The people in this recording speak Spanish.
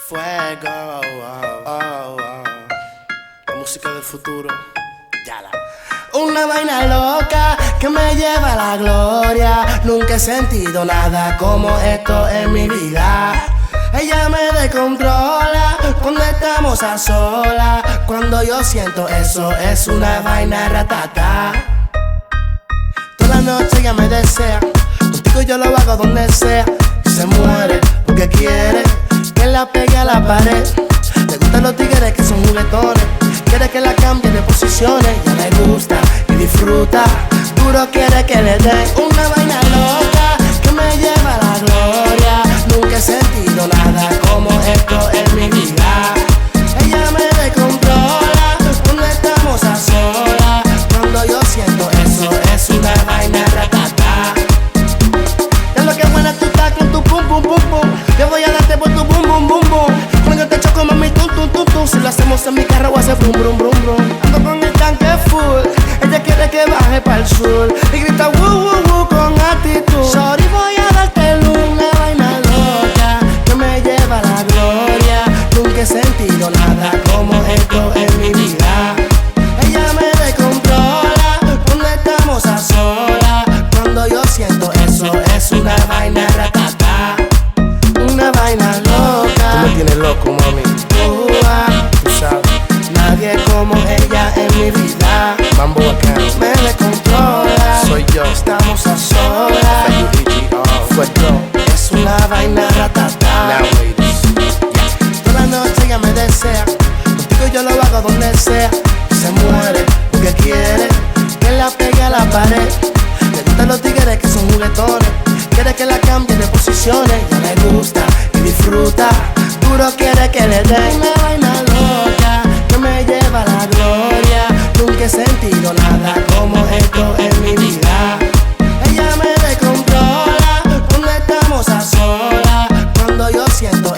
Fuego, la música del futuro. Una vaina loca que me lleva a la gloria. Nunca he sentido nada como esto en mi vida. Ella me descontrola cuando estamos a solas. Cuando yo siento eso es una vaina ratata. Toda la noche ella me desea, contigo yo lo hago donde sea. Y se muere porque quiere que la pegue a la pared. Le gustan los tigres que son juguetones, quiere que la cambie de posiciones. Ya le gusta y disfruta, duro quiere que le dé. Una vaina loca que me lleva a la gloria. Nunca he sentido nada como esto en mi vida. Ella me descontrola cuando estamos a solas. Cuando yo siento eso es una vaina ratata. Es lo que buena tú estás con tu pum pum pum pum. Yo voy a darte por tu bum bum bum bum. Cuando yo te choco mami tum tum tum tum. Si lo hacemos en mi carro voy a hacer brum brum brum brum. Ando con el tanque full, ella quiere que baje para el sur y grita woo woo woo con actitud. Sorry, voy a darte una vaina loca que me lleva a la gloria. Nunca he sentido nada como esto en mi vida. Ella me descontrola cuando estamos a solas. Cuando yo siento eso es una vaina ratata. Una vaina loca. Tú me tienes loco, mami. Tú sabes, nadie como ella en mi vida. Mambo bacano, me descontrola. Soy yo, estamos a solas. Es una vaina ratata. Toda la noche ella me desea, contigo yo lo hago donde sea. Se muere porque quiere que la pegue a la pared. Le gustan los tigres que son juguetones, quiere que la cambie de posiciones. Ya le gusta y disfruta, duro quiere que le dé. Una vaina loca que me lleva a la gloria. Nunca he sentido nada como esto en mi vida. Ella me descontrola cuando estamos a solas. Cuando yo siento